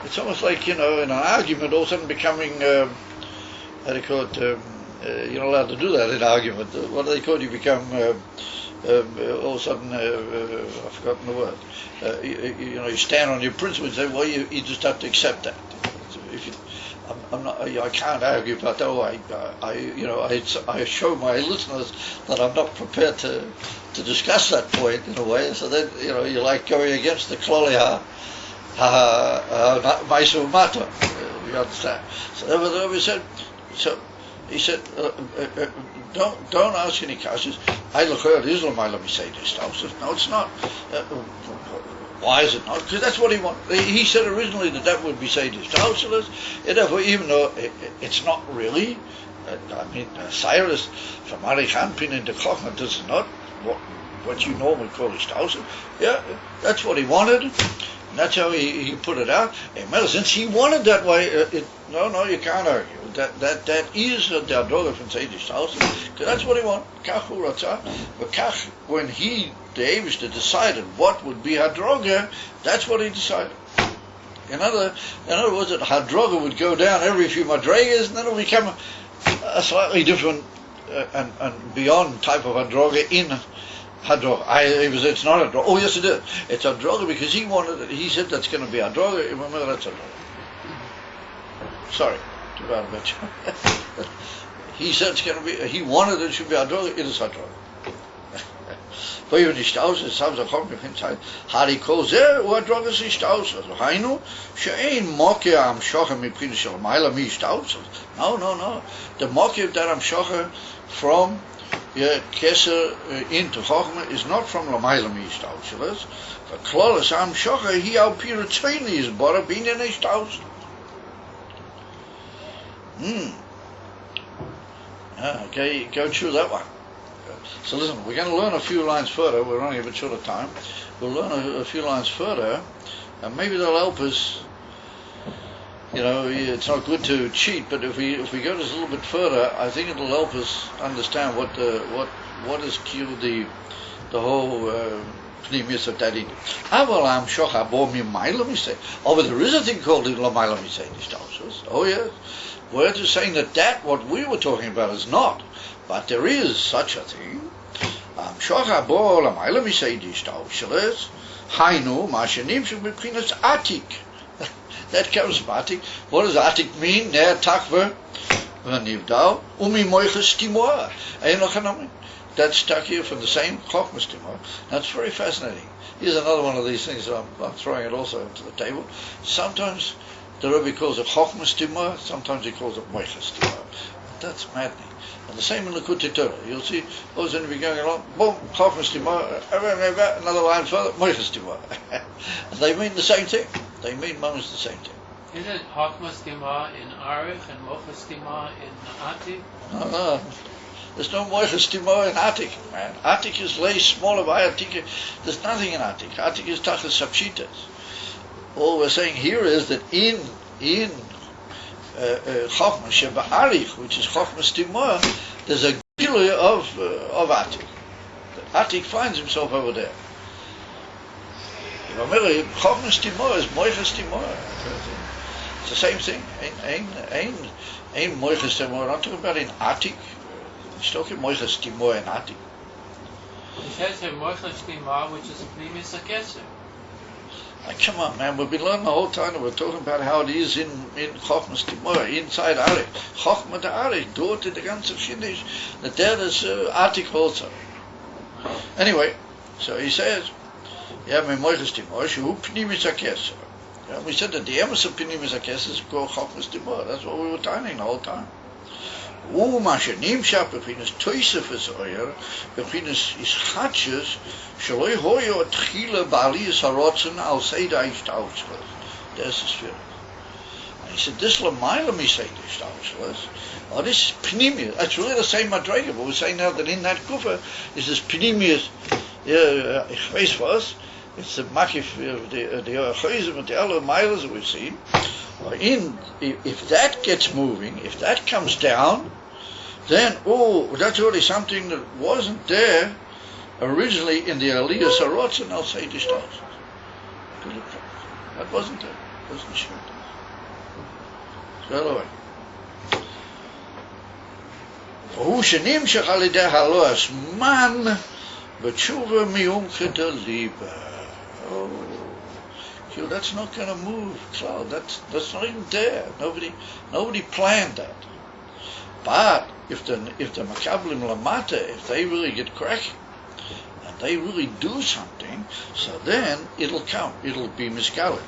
it's almost like, in an argument all of a sudden becoming, how do you call it, you're not allowed to do that in argument. What do they call it? You become all of a sudden I've forgotten the word. You stand on your principle and say, well, you just have to accept that. If you, I'm not, I can't argue about that. I show my listeners that I'm not prepared to discuss that point in a way. So then you're like going against the kloliha ma'aser mata. You understand? So that was what we said. So. He said, don't ask any questions. I look at Islam, let me say this. No, it's not. Why is it not? Because that's what he wanted. He said originally that would be Seder Shtausheles. Therefore, even though it's not really, Cyrus from Arichanpin into Chochmah, this is not what you normally call Shtausheles. Yeah, that's what he wanted. And that's how he put it out. And since he wanted that way, no, you can't argue. That is the Hadroga from Seder Shtausheles, because that's what he wanted. Kach hu ratzah. But Kach, when the Eibishter decided what would be Hadroga, that's what he decided. In other words, that Hadroga would go down every few madregas, and then it would become a slightly different and beyond type of Hadroga in Hadroga. It's not Hadroga. Oh yes, it is. It's Hadroga because he wanted it. He said that's going to be Hadroga. Remember, that's Hadroga. Sorry. He said it's going to be. He wanted it should be Hadroga. It is Hadroga. Even the Shtausheles, Savos HaChokma inside. Hari kol zeh hu Hadrogas Shtausheles. Hainu she'ein mokeh Amshocha mipchinas shel Hamayla mi Shtausheles. No. The mokeh that Amshocha from Keser into Chokma is not from Hamayla mi Shtausheles. The klolos Amshocha he al pi rotzeni is bara binyan Shtausheles. Okay, go through that one. So listen, we're going to learn a few lines further. We're running a bit short of time. We'll learn a few lines further, and maybe they'll help us. It's not good to cheat, but if we go just a little bit further, I think it'll help us understand what has killed the whole pneumius of that in. Oh, but there is a thing called Lamayla Misei. Oh yes. We're just saying that what we were talking about is not, but there is such a thing. That comes from Atik. What does Atik mean? That's stuck here from the same Chochmas Timor. That's very fascinating. Here's another one of these things that I'm throwing it also onto the table. Sometimes the Rebbe calls it Chochmas Timor, sometimes he calls it Moichas Timor. That's maddening. And the same in Likutei Torah. You'll see, all of a sudden we're going along, boom, Chochmas Timor, another line further, Moiches Timor. And they mean the same thing. They mean almost the same thing. Is it Chochmas Timor in Arich and Moiches Timor in Atik? No. There's no Moiches Timor in Atik, man. Atik is way smaller by Atik. There's nothing in Atik. Atik is Tachas Sapshitas. All we're saying here is that in Chochmas Sheba Arich, which is Chochmas Timor, there's a gilui of Atik. Atik finds himself over there. Chochmas Timor is Moiches Timor. It's the same thing. Ain't Moiches Timor. I'm not talking about in Atik. He's talking Moiches Timor in Atik. He says here Moiches Timor, which is a Pnimis HaKeser. Come on, man, we've been learning the whole time, and we're talking about how it is in Chochmas Timor, inside Arich. Chochma de Arich, dort in the ganze Chiddush, that there is Atik also. Anyway, so he says, yeah, my Moiches Timor, shehu Pnimis HaKeser. Yeah, we said that the emes of Pnimis HaKeser is called Chochmas Timor. That's what we were telling the whole time. ומה שנמשך בבחינת תוספת אויר, בבחינת ישחטשס, שלא יהיו תחילה בעליית הרצון על סדר ההשתלשלות. That's the spirit. And he said, this lamaila miseder ishtalshelos, or this pnimius. It's really the same madrega, but we're saying now that in that kufa is this pnimius. Ich weiß was. It's the makif, the chayzim, and the other miles that we've seen. If that gets moving, if that comes down, then that's already something that wasn't there originally in the Aliyah Sarotz, and I'll say the stars. That wasn't there. It wasn't sure. So anyway. והוא שנמשך על ידי הלא הזמן בתשובה מיומכת הליבה. That's not going to move, Cloud. That's not even there. Nobody planned that. But if the Makablim Lamata, if they really get cracking and they really do something, so then it'll come. It'll be Miskalim.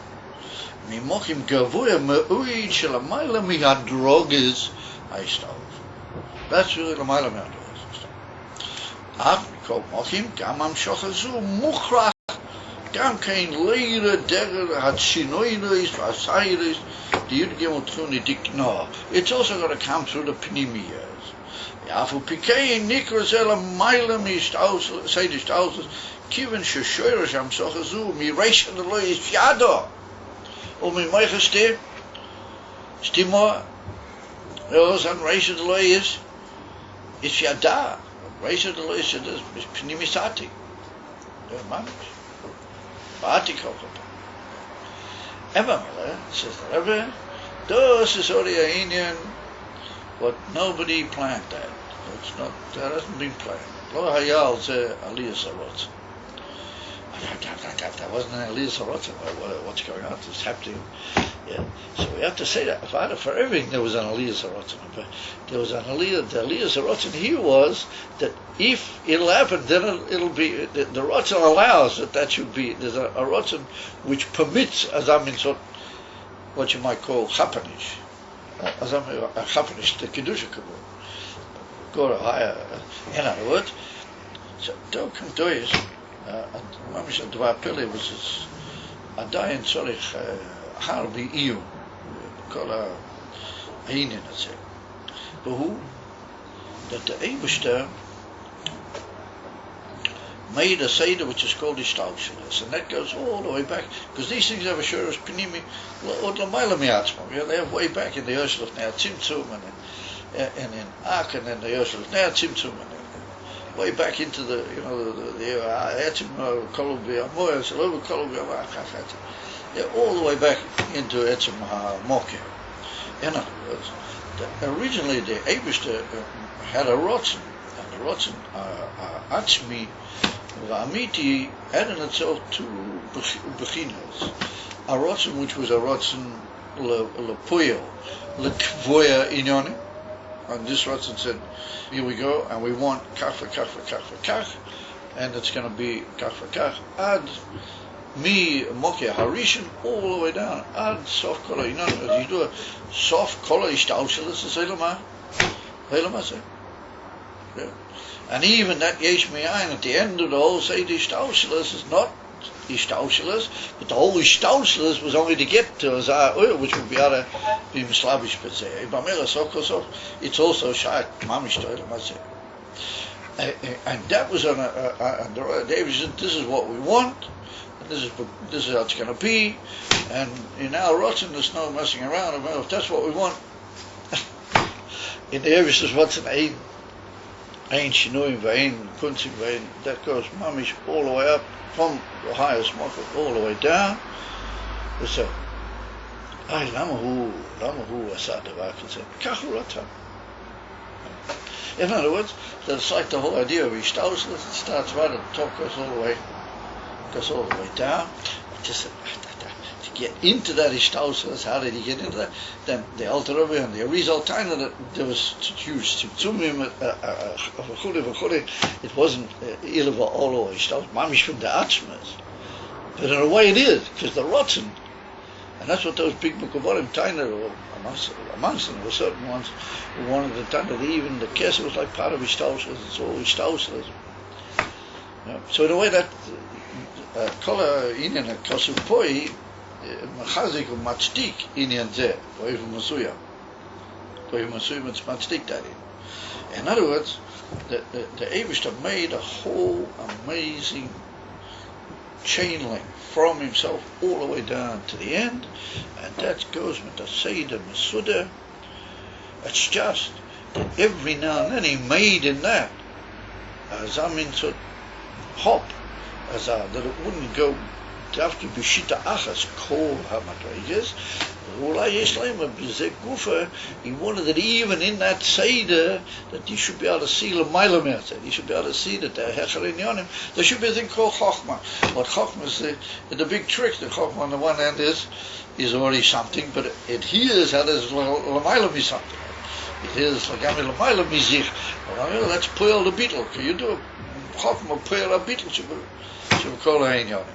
Mimochim Gavuya Me'uid Shelamayla Mihadroges Aistov. That's really Lamayla Mihadroges. Ach, Mikol Mochim Gamam Shochazu Mukhrach. גם כן לירה דרך הצ'ינוירס והסיירס דירגים אותנו דקנוע. It's also going to come through the pnimias. ואפו פיקי נקרא זה למעלה מסייד השתלסס כיוון ששורש המשוך הזו מרשת אלוהי יש ידו וממייך סתימו ואוזן רשת אלוהי יש ידה. רשת אלוהי יש פנימיסתי. זה ממש. Ever says the Rebbe, this is already a Indian, but nobody planned that. That hasn't been planned. Lo hayal ze Aliyah Sarotz. That wasn't an Aliyah Sarotz. What's going on? It's happening. Yeah. So we have to say that. For everything there was an Aliyah Sarotz. But there was an Aliyah. The Aliyah Sarotz here was that if it'll happen, then it'll be, the Ratzon allows that should be, there's a Ratzon which permits Azam in sort, what you might call Chapanish. Azam, Chapanish, the Kedusha Kabul. Go to higher, in other words. So, don't come to us. Mamish Dvar Pili was Adayin Tzorich Harbi Iyu. Call a Ainin, let's say. But who? That the Eibishter made a Seder which is called Ishtalshelos, and that goes all the way back, because these things have a Shurish Pnimi, they have way back in the Yoshel of Nea Tzimtzum, and in Ak, and in the Yoshel of Nea Tzimtzum, and way back into the Etzim Kolubi Amoy, Salobu Kolubi Amoy, they're all the way back into Etzim HaMokeh. In other words, originally the Eibishter had a Rotzen, and the Rotzen Atzmi V'amiti added itself to Bechinas. A Rotzen which was a Rotzen Lepuyo, Lekvoya Inyoni. And this Rotzen said, here we go, and we want kach v'kach v'kach v'kach, and it's going to be kach v'kach, ad mi Mokeh Harishan, all the way down, ad sof kola, you do a sof kola ishtalshelis, Heilamase. Yeah. And even that Yesh Me'ayin at the end of the whole Seder Ishtaushlis is not Ishtaushlis, but the whole Ishtaushlis was only to get to Azar oil, which would be able to be Mislavish Petzeh. Bamela Sokosov, it's also Shak Mamish Heilamase. And that was on David said, this is what we want, and this is how it's going to be, and in our rotten there's no messing around. If that's what we want, in the area says what's an Ein Shinuim Vein Kunzim Vein, that goes mamish all the way up from the highest market all the way down. So, Lamahu Asad Vakasa, Kahuratan. In other words, that's like the whole idea of Ishtauslis. It starts right at the top, goes all the way down. Just to get into that Ishtauslis, how did he get into that? Then the Alter Rebbe and the Arizal Taina, that there was huge Tzumim, it wasn't Ilva Olo Ishtaus, Mamish from the Atzmas. But in a way it is, because the Rotzen, and that's what those big Mukavarim Taina, amongst them, were certain ones who wanted the Taina, even the Kesser was like part of Ishtauslis, it's all Ishtauslis. So in a way that Kola Inyan Kasupoi, Machazik or Matstik Inyan Zeh, or even Masuya. Or even Masuya Matstik that in other words, the Eivishter made a whole amazing chain link from himself all the way down to the end, and that goes with the Seder Masuda. It's just that every now and then he made in that as I mean to hop that it wouldn't go after Bishita Achas Kol HaMadreges. He wanted that even in that Seder that you should be able to see L'mayla Mertzeh. You should be able to see that there should be a thing called Chochmah. What Chochmah is the big trick. The Chochmah on the one hand is already something, but it hears how there's L'mayla be something. It hears L'gami L'mayla Mizich. Let's pull the beetle. Can you do a Chochmah pull a beetle? Should we call it Ein Yonim?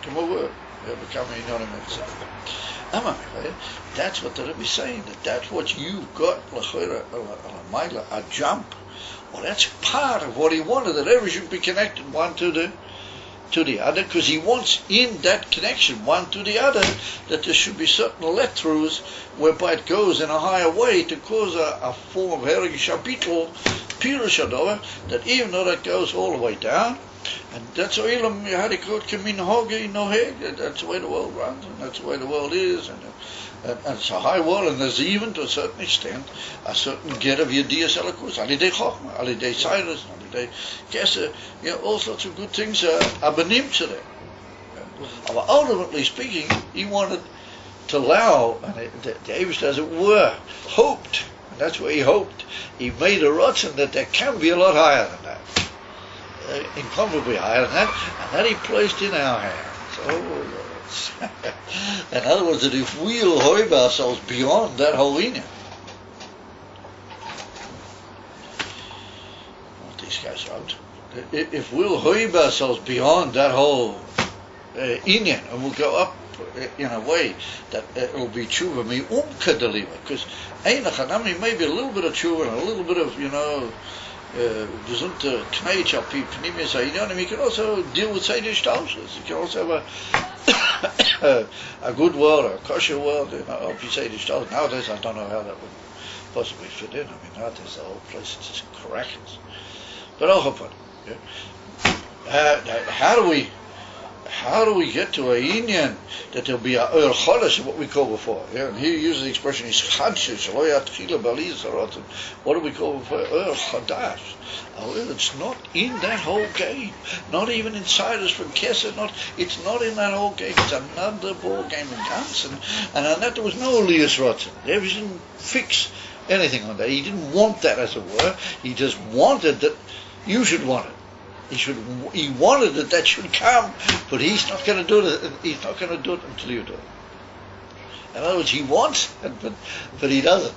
Come over. It'll become Ein Yonim itself. That's what the Rebbe is saying, that's what you've got, a jump. Well, that's part of what he wanted, that everything should be connected one to the other, because he wants in that connection, one to the other, that there should be certain let-throughs whereby it goes in a higher way to cause a form of Hereg Shabitl, Pirush Adova, that even though that goes all the way down, and that's the way the world runs, and that's the way the world is, and it's a high world, and there's even to a certain extent a certain get of Yediyas Elikus, Alidei Chochmah, Alidei Cyrus, Alidei Keser, all sorts of good things are benim to them. But ultimately speaking, he wanted to allow, and the Eivish, as it were, hoped, and that's what he hoped. He made a rotzen that there can be a lot higher than that. Incomparably higher than that, and that he placed in our hands. Oh, in other words, that if we'll hoive ourselves beyond that whole inyan, what these guys wrote, if we'll hoive ourselves beyond that whole inyan, and we'll go up in a way that it will be tshuva mi kadaliva, because maybe a little bit of tshuva and a little bit of gesunde Knetsch auf die Pneumius Einyonim. You can also deal with Seder Ishtauslis. You can also have a good world, or a kosher world, of Seder Ishtauslis. Nowadays, I don't know how that would possibly fit in. Nowadays the whole place is just crackers. But I'll hop on. How do we get to a inyan that there'll be a ur chodesh, what we called before? And here he uses the expression ischadshus, what do we call before? Ur chodash. It's not in that whole game. Not even inside us from Kesser. It's not in that whole game. It's another ball game in Gansen. And on that there was no Elias Rotzen. There didn't fix anything on that. He didn't want that, as it were. He just wanted that you should want it. He wanted that should come, but he's not going to do it. He's not going to do it until you do it. In other words, he wants it, but he doesn't.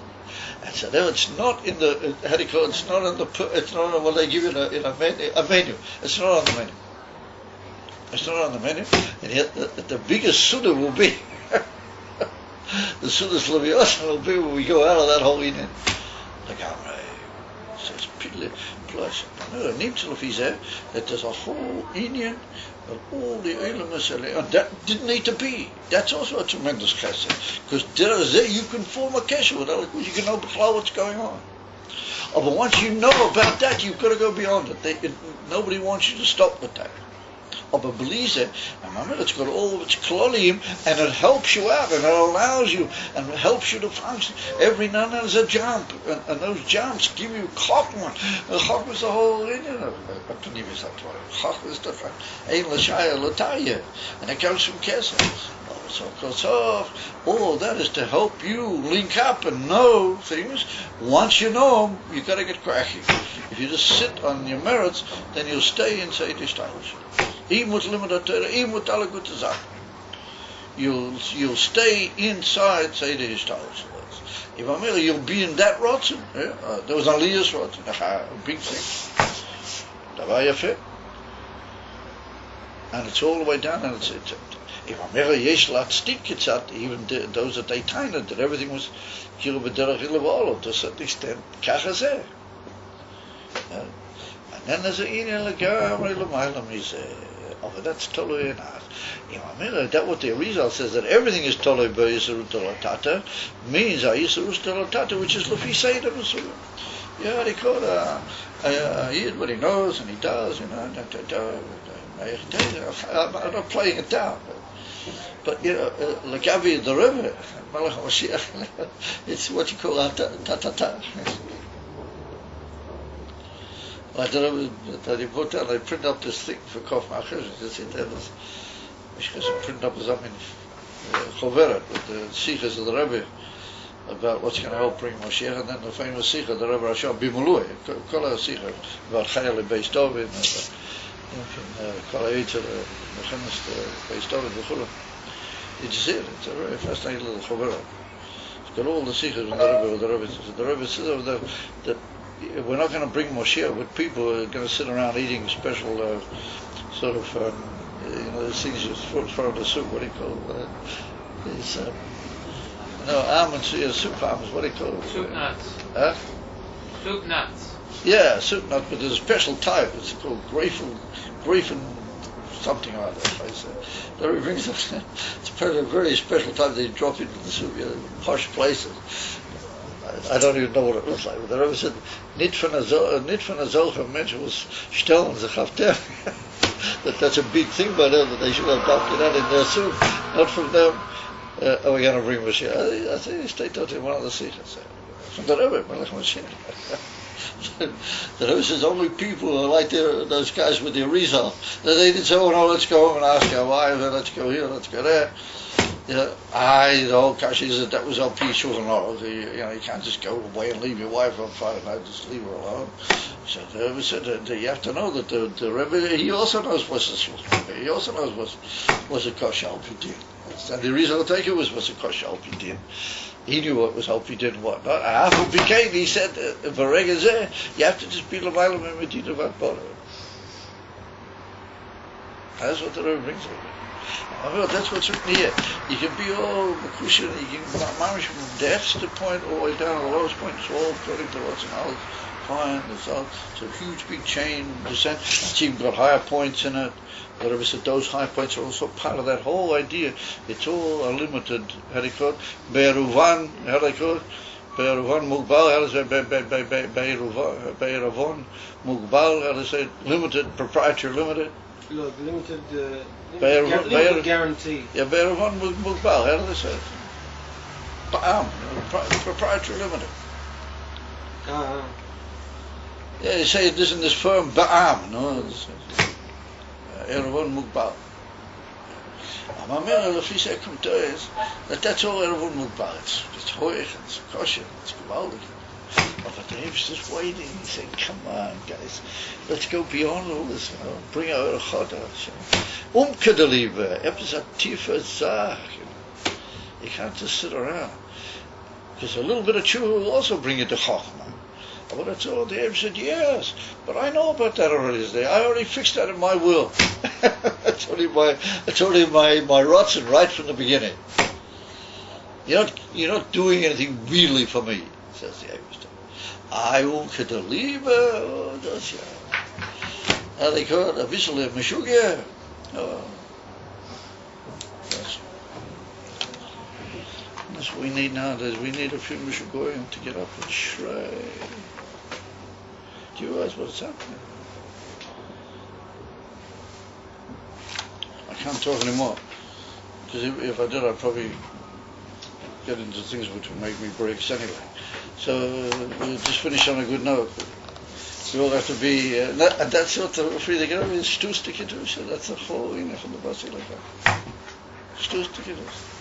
And so there, it's not in the it's not on the. It's not on what they give you in a menu. It's not on the menu. It's not on the menu. And yet the biggest Suda will be the Suda Slavios will be when we go out of that whole Indian. says, plus, that there's a whole Indian of all the elements, and that didn't need to be. That's also a tremendous chesed, because there you can form a kesher with Allah, because you can know what's going on. Oh, but once you know about that, you've got to go beyond it. Nobody wants you to stop with that. Oh, but believe it, remember, it's got all of its klolim, and it helps you out, and it allows you, and it helps you to function. Every now and then there's a jump, and those jumps give you chokmah. The chokmah is the whole Indian of chokmah is different. Ein l'shaya l'taya, and it comes from kesef. So all of that is to help you link up and know things. Once you know them, you've got to get cracking. If you just sit on your merits, then you'll stay in Seder Shtalish. Even with limited Torah, even with alle gute Sachen. You'll stay inside Seder Shtalish. If I'm really, you'll be in that rotzen. There was Aliyah's rotzen, a big thing. Da war ja fit. And it's all the way down, and it's if Amira Yesh Latstik Kitzat, even those that they timed that everything was Kilo B'derech Ilavolo, to a certain extent, Kachazeh. And then there's a Inyan Lagam Ilamaylam Mizeh. Oh, but that's totally enough. Amira, that what the Arizal says, that everything is totally B'Yisarut Delatata, means Yisarut Delatata, which is Lufi Seder B'Sulam. Yeah, they call it what he knows and he does, I'm not playing it down. But Lagavi the river, Malach Mashiach, it's what you call ta-ta-ta. I don't know that he put down, they print up this thing for Kof Machers, it's in there, because I print up something, Choveret, with the Sikhs of the Rebbe, about what's going to help bring Moshiach, and then the famous Sikh, the Rebbe Rashab Bimului, Kol Sikh, about Chayel Beis Tovin, Kol Ha'itzer, Mechemes Beis Tovin, V'chulam. Did you see it? It's a very fascinating little Choveret. It's got all the Sikhs with the Rebbe says. The Rebbe says over there that we're not going to bring Moshiach with people who are going to sit around eating special sort of, these things you throw in the soup, what do you call these, almonds, soup almonds, what do you call it? Soup nuts. Huh? Soup nuts. Yeah, soup nut, but there's a special type. It's called Grafen something or other. He brings it's a very special type they drop into the soup, posh places. I don't even know what it looks like. But the Rebbe said, Nit von a solcher Mensch was stellen sich auf der. That's a big thing by them, that they should have dumped that in their soup, not from them. We're going to bring Mashiach. I think he stayed out in one of the Sikhs. From the Rebbe, Melech Mashiach. The Rebbe says only people who are like those guys with the Arizal, that they didn't say, oh no, let's go home and ask our wives, let's go here, let's go there. The whole Kashi is that was on P. Shulchan Aruch. You can't just go away and leave your wife on Friday night, just leave her alone. So the Rebbe said that you have to know that the Rebbe, he also knows what's the Shulchan. He also knows what's a Kosher Al Pi Din. And the reason I'll take it was what's a Kosher Al Pi Din. He knew what was Al Pi Din and what not. After became, he said, Varegazeh, you have to just be L'maylam and Medina Vat Bora. That's what the Rebbe brings over. Well, that's what's written here. You can be all Makusha, you can manage from the depths to point all the way down to the lowest point. It's all according to what's in all fine. It's a huge big chain descent. It's even got higher points in it. Whatever said, those high points are also part of that whole idea. It's all unlimited. How do you call it? Be'eruvan, how do you call it? Be'eruvan Mugbal, how do you say Be'eruvan Mugbal, how do you say limited, proprietary limited? Look, limited guarantee. Yeah, Be'eruvan Mugbal, how do they say it? Ba'am, proprietary limited. Yeah, you say this in this firm, Ba'am, no? Erevon Mugbal. Amamir Lefisha Kumtois, that's all Erevon Mugbal. It's hoich, it's kosher, it's gewaldig. But the Rebbe's just waiting. He's saying, come on, guys, let's go beyond all this. Bring our Chodesh. Kedeliebe, etwas a tiefer Sach. You can't just sit around. Because a little bit of tshuva will also bring you to Chochmah. But that's all. The Rebbe said, yes, but I know about that already. I already fixed that in my will. That's only my rotzen right from the beginning. You're not doing anything really for me, says the Rebbe. Unter der Liebe, oh, das ja. Had ik heard a wissel in Meshuggah. Oh. That's what we need nowadays. We need a few Meshuggahim to get up and shrei. Do you realize what's happening? I can't talk anymore. Because if I did, I'd probably get into things which would make me breaks anyway. So we'll just finish on a good note. We all have to be, and that's what the Friedrich Rebbe is, Stustikidus, that's the whole thing from the Basilica. Stustikidus.